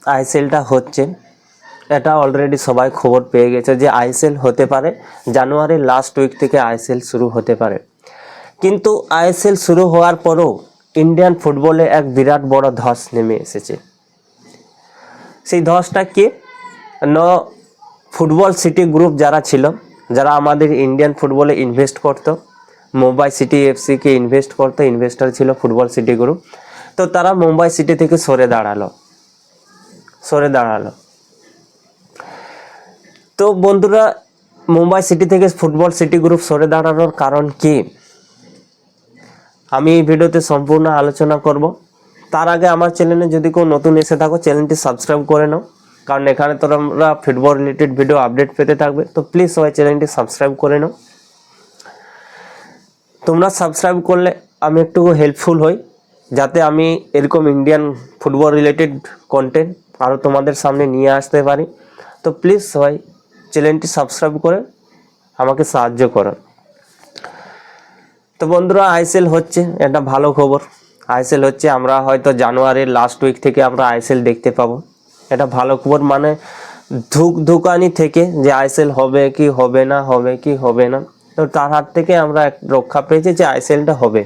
আইএসএলটা হচ্ছে, এটা অলরেডি সবাই খবর পেয়ে গেছে যে আইএসএল হতে পারে, জানুয়ারির লাস্ট উইক থেকে আইএসএল শুরু হতে পারে। কিন্তু আইএসএল শুরু হওয়ার পরও ইন্ডিয়ান ফুটবলে এক বিরাট বড় ধস নেমে এসেছে। সেই ধসটা কি ফুটবল সিটি গ্রুপ যারা ছিল, যারা আমাদের ইন্ডিয়ান ফুটবলে ইনভেস্ট করত, মুম্বাই সিটি এফসিকে ইনভেস্ট করতো, ইনভেস্টার ছিল ফুটবল সিটি গ্রুপ, তো তারা মুম্বাই সিটি থেকে সরে দাঁড়ালো। তো বন্ধুরা, মুম্বাই সিটি থেকে ফুটবল সিটি গ্রুপ সরে দাঁড়ানোর কারণ কি, আমি এই ভিডিওতে সম্পূর্ণ আলোচনা করব। তার আগে আমার চ্যানেলে যদি কেউ নতুন এসে থাকো, চ্যানেলটি সাবস্ক্রাইব করে নাও, কারণ এখানে তোমরা ফুটবল রিলেটেড ভিডিও আপডেট পেতে থাকবে। তো প্লিজ সবাই চ্যানেলটি সাবস্ক্রাইব করে নাও। তোমরা সাবস্ক্রাইব করলে আমি একটু হেল্পফুল হই, যাতে আমি এরকম ইন্ডিয়ান ফুটবল রিলেটেড কন্টেন্ট আরও তোমাদের সামনে নিয়ে আসতে পারি। তো প্লিজ সবাই চ্যানেলটি সাবস্ক্রাইব করে আমাকে সাহায্য করো। তো বন্ধুরা, আইএসএল হচ্ছে, এটা ভালো খবর। আইএসএল হচ্ছে, আমরা হয়তো জানুয়ারির লাস্ট উইক থেকে আমরা আইএসএল দেখতে পাবো। এটা ভালো খবর, মানে ধুকানি থেকে যে আইএসএল হবে কি হবে না, হবে কি হবে না, তো তার হাত থেকে আমরা রক্ষা পেয়েছি যে আইএসএলটা হবে।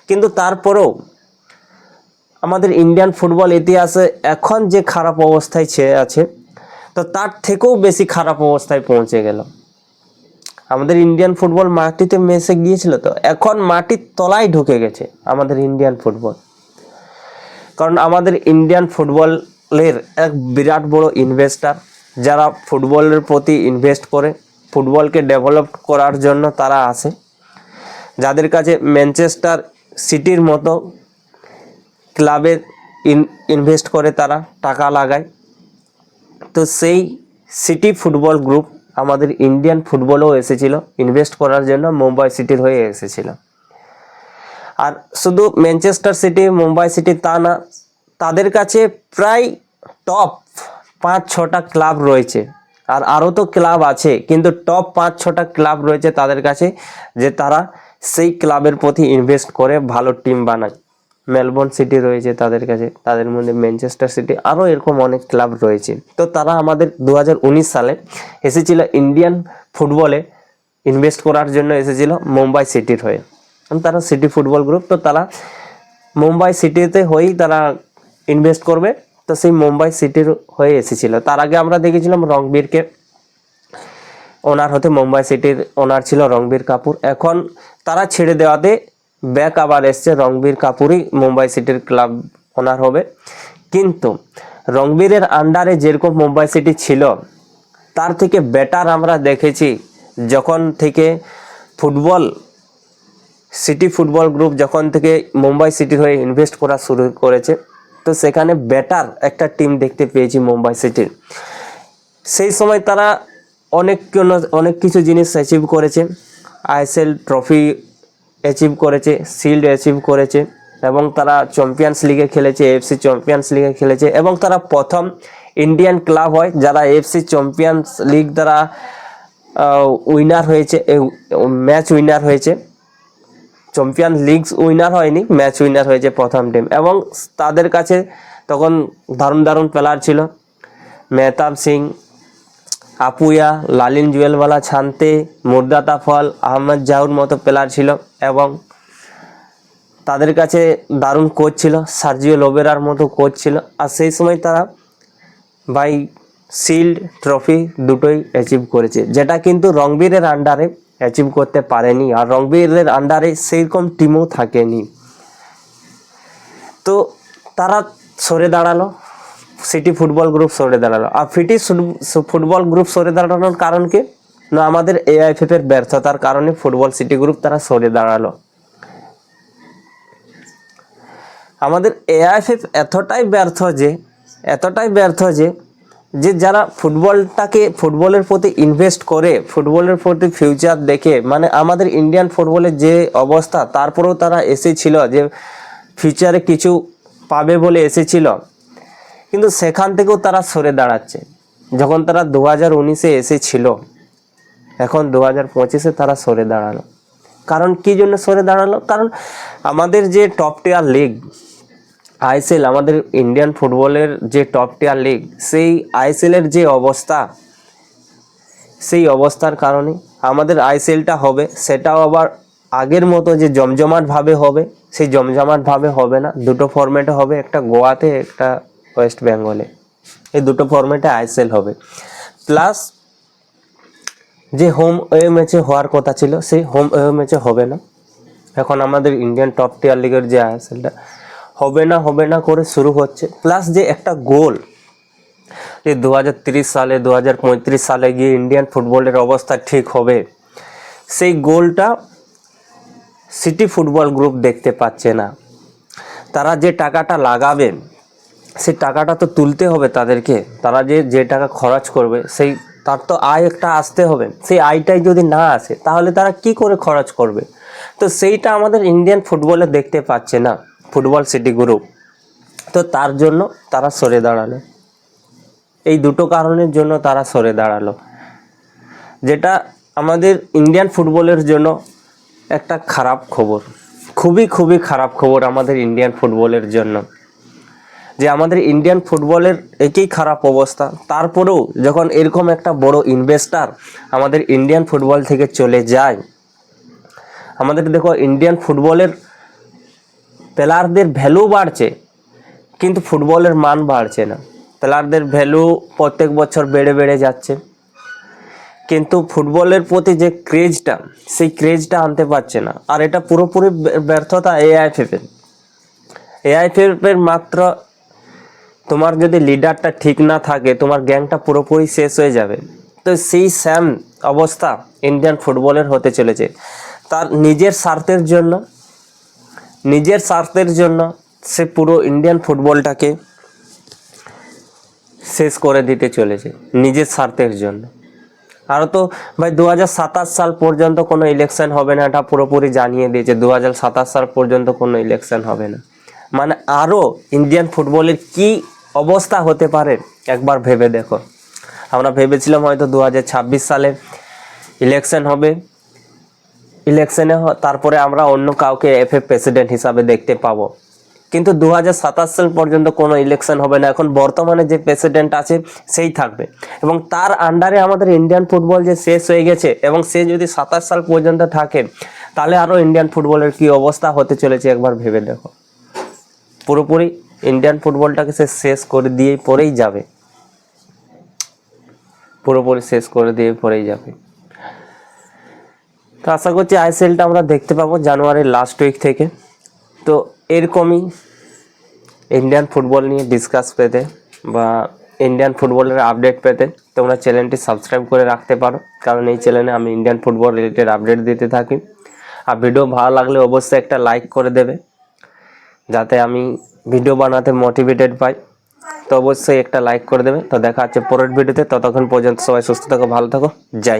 কিন্তু তারপরেও আমাদের ইন্ডিয়ান ফুটবল ইতিহাসে এখন যে খারাপ অবস্থায় আছে, তো তার থেকেও বেশি খারাপ অবস্থায় পৌঁছে গেল। আমাদের ইন্ডিয়ান ফুটবল মাটিতে মেশে গিয়েছিল, তো এখন মাটির তলায় ঢুকে গেছে আমাদের ইন্ডিয়ান ফুটবল। কারণ আমাদের ইন্ডিয়ান ফুটবলের এক বিরাট বড় ইনভেস্টার, যারা ফুটবলের প্রতি ইনভেস্ট করে, ফুটবলকে ডেভেলপ করার জন্য তারা আসে, যাদের কাছে ম্যানচেস্টার সিটির মতো ক্লাবে ইনভেস্ট করে, তারা টাকা লাগায়। তো সেই সিটি ফুটবল গ্রুপ আমাদের ইন্ডিয়ান ফুটবলেও এসেছিল ইনভেস্ট করার জন্য, মুম্বাই সিটির হয়ে এসেছিল। আর শুধু ম্যানচেস্টার সিটি, মুম্বাই সিটি তা না, তাদের কাছে প্রায় টপ 5-6টা ক্লাব রয়েছে, আর আরও তো ক্লাব আছে, কিন্তু টপ 5-6টা ক্লাব রয়েছে তাদের কাছে, যে তারা সেই ক্লাবের প্রতি ইনভেস্ট করে ভালো টিম বানায়। মেলবোর্ন সিটি রয়েছে তাদের কাছে, তাদের মধ্যে ম্যানচেস্টার সিটি, আরও এরকম অনেক ক্লাব রয়েছে। তো তারা আমাদের 2019 সালে এসেছিল ইন্ডিয়ান ফুটবলে ইনভেস্ট করার জন্য, এসেছিল মুম্বাই সিটির হয়ে। তারা সিটি ফুটবল গ্রুপ, তো তারা মুম্বাই সিটিতে হয়েই তারা ইনভেস্ট করবে, তো সেই মুম্বাই সিটির হয়ে এসেছিল। তার আগে আমরা দেখেছিলাম রণবীরকে ওনার হতে, মুম্বাই সিটির ওনার ছিল রণবীর কাপুর। এখন তারা ছেড়ে দেওয়াতে ব্যাক আবার এসছে, রণবীর কাপুরই মুম্বাই সিটির ক্লাব ওনার হবে। কিন্তু রণবীরের আন্ডারে যেরকম মুম্বাই সিটি ছিল, তার থেকে বেটার আমরা দেখেছি যখন থেকে ফুটবল সিটি ফুটবল গ্রুপ যখন থেকে মুম্বাই সিটির হয়ে ইনভেস্ট করা শুরু করেছে, তো সেখানে বেটার একটা টিম দেখতে পেয়েছি মুম্বাই সিটির। সেই সময় তারা অনেক কিছু জিনিস অ্যাচিভ করেছে, আইএসএল ট্রফি অ্যাচিভ করেছে, শিল্ড অ্যাচিভ করেছে, এবং তারা চ্যাম্পিয়ন্স লিগে খেলেছে, এএফসি চ্যাম্পিয়ন্স লিগে খেলেছে, এবং তারা প্রথম ইন্ডিয়ান ক্লাব হয় যারা এএফসি চ্যাম্পিয়ন্স লিগ দ্বারা উইনার হয়েছে, ম্যাচ উইনার হয়েছে। চ্যাম্পিয়ন লিগ উইনার হয়নি, ম্যাচ উইনার হয়েছে প্রথম টিম। এবং তাদের কাছে তখন দারুণ প্লেয়ার ছিল, মেহতাব সিং, আপুয়া, লালিন জুয়েলওয়ালা, ছান্তে, মুর্দাতা ফল, আহমদ জাহুর মতো প্লেয়ার ছিল। এবং তাদের কাছে দারুণ কোচ ছিল, সার্জিও লোবেরার মতো কোচ ছিল। আর সেই সময় তারা বাই শিল্ড ট্রফি দুটোই অ্যাচিভ করেছে, যেটা কিন্তু রণবীরের আন্ডারে অ্যাচিভ করতে পারেনি, আর রণবীরের আন্ডারে সেইরকম টিমও থাকেনি। তো তারা সরে দাঁড়ালো, সিটি ফুটবল গ্রুপ সরে দাঁড়ালো। আর সিটি ফুটবল গ্রুপ সরে দাঁড়ানোর কারণ কি না, আমাদের এআইএফএফ এর ব্যর্থতার কারণে ফুটবল সিটি গ্রুপ তারা সরে দাঁড়ালো। আমাদের এআইএফএফ এতটাই ব্যর্থ যে যারা ফুটবলের প্রতি ইনভেস্ট করে, ফুটবলের প্রতি ফিউচার দেখে, মানে আমাদের ইন্ডিয়ান ফুটবলের যে অবস্থা, তারপরেও তারা এসেছিল যে ফিউচারে কিছু পাবে বলে এসেছিল, কিন্তু সেখান থেকেও তারা সরে দাঁড়াচ্ছে। যখন তারা 2019-এ এসেছিল, এখন 2025-এ তারা সরে দাঁড়ালো। কারণ কি জন্য সরে দাঁড়ালো? কারণ আমাদের যে টপ টিয়ার লিগ, আইএসএল আমাদের ইন্ডিয়ান ফুটবলের যে টপ টিয়ার লিগ, সেই আইএসএলের যে অবস্থা, সেই অবস্থার কারণে আমাদের আইএসএলটা হবে, সেটাও আবার আগের মতো যে জমজমাটভাবে হবে, সেই জমজমাটভাবে হবে না। দুটো ফরম্যাটে হবে, একটা গোয়াতে, একটা ওয়েস্ট বেঙ্গলে। এই দুটো ফরম্যাটে আইএসএল হবে। প্লাস যে হোম ওয়ে ম্যাচে হওয়ার কথা ছিল, সেই হোম ওয়ে ম্যাচে হবে না। এখন আমাদের ইন্ডিয়ান টপ টিয়ার লিগের যে আইএসএলটা হবে না করে শুরু হচ্ছে। প্লাস যে একটা গোল, যে 2030 সালে 2035 সালে গিয়ে ইন্ডিয়ান ফুটবলের অবস্থা ঠিক হবে, সেই গোলটা সিটি ফুটবল গ্রুপ দেখতে পাচ্ছে না। তারা যে টাকাটা লাগাবে, সেই টাকাটা তো তুলতে হবে তাদেরকে। তারা যে টাকা খরচ করবে, সেই তার তো আয় একটা আসতে হবে। সেই আয়টাই যদি না আসে, তাহলে তারা কি করে খরচ করবে? তো সেইটা আমাদের ইন্ডিয়ান ফুটবলে দেখতে পাচ্ছে না ফুটবল সিটি গ্রুপ। তো তার জন্য তারা সরে দাঁড়ালো। এই দুটো কারণের জন্য তারা সরে দাঁড়ালো, যেটা আমাদের ইন্ডিয়ান ফুটবলের জন্য একটা খারাপ খবর, খুবই খারাপ খবর আমাদের ইন্ডিয়ান ফুটবলের জন্য। যে আমাদের ইন্ডিয়ান ফুটবলের একই খারাপ অবস্থা, তারপরেও যখন এরকম একটা বড় ইনভেস্টার আমাদের ইন্ডিয়ান ফুটবল থেকে চলে যায়, আমাদের দেখো ইন্ডিয়ান ফুটবলের প্লেয়ারদের ভ্যালু বাড়ছে, কিন্তু ফুটবলের মান বাড়ছে না। প্লেয়ারদের ভ্যালু প্রত্যেক বছর বেড়ে যাচ্ছে, কিন্তু ফুটবলের প্রতি যে ক্রেজটা, সেই ক্রেজটা আনতে পারছে না। আর এটা পুরোপুরি ব্যর্থতা এআইএফএফের মাত্র। তোমার যদি লিডারটা ঠিক না থাকে, তোমার গ্যাংটা পুরোপুরি শেষ হয়ে যাবে। তো সেই সেম অবস্থা ইন্ডিয়ান ফুটবলের হতে চলেছে। তার নিজের স্বার্থের জন্য সে পুরো ইন্ডিয়ান ফুটবলটাকে শেষ করে দিতে চলেছে, নিজের স্বার্থের জন্য। আর তো ভাই 2027 সাল পর্যন্ত কোনো ইলেকশন হবে না, এটা পুরোপুরি জানিয়ে দিয়েছে। 2027 সাল পর্যন্ত কোনো ইলেকশন হবে না, মানে আরও ইন্ডিয়ান ফুটবলের কি অবস্থা হতে পারে একবার ভেবে দেখো। আমরা ভেবেছিলাম হয়তো 2026 সালে ইলেকশন হবে, ইলেকশনে তারপরে আমরা অন্য কাউকে এফএফ প্রেসিডেন্ট হিসাবে দেখতে পাবো। কিন্তু 2027 সাল পর্যন্ত কোনো ইলেকশন হবে না। এখন বর্তমানে যে প্রেসিডেন্ট আছে সেই থাকবে, এবং তার আন্ডারে আমাদের ইন্ডিয়ান ফুটবল যে শেষ হয়ে গেছে, এবং সে যদি 27 সাল পর্যন্ত থাকে, তাহলে আরও ইন্ডিয়ান ফুটবলের কি অবস্থা হতে চলেছে একবার ভেবে দেখো। পুরোপুরি ইন্ডিয়ান ফুটবলটাকে সে শেষ করে দিয়ে পরেই যাবে, পুরোপুরি শেষ করে দিয়ে পরেই যাবে। তো আশা করছি আইএসএলটা আমরা দেখতে পাবো জানুয়ারির লাস্ট উইক থেকে। তো এরকমই ইন্ডিয়ান ফুটবল নিয়ে ডিসকাস পেতে বা ইন্ডিয়ান ফুটবলের আপডেট পেতে তোমরা চ্যানেলটি সাবস্ক্রাইব করে রাখতে পারো, কারণ এই চ্যানেলে আমি ইন্ডিয়ান ফুটবল রিলেটেড আপডেট দিতে থাকি। আর ভিডিও ভালো লাগলে অবশ্যই একটা লাইক করে দেবে, যাতে আমি ভিডিও বানাতে মোটিভেটেড পাই। তো অবশ্যই একটা লাইক করে দেবে। তো দেখা হচ্ছে পরের ভিডিওতে, ততক্ষণ পর্যন্ত সবাই সুস্থ থাকো, ভালো থাকো, জয়।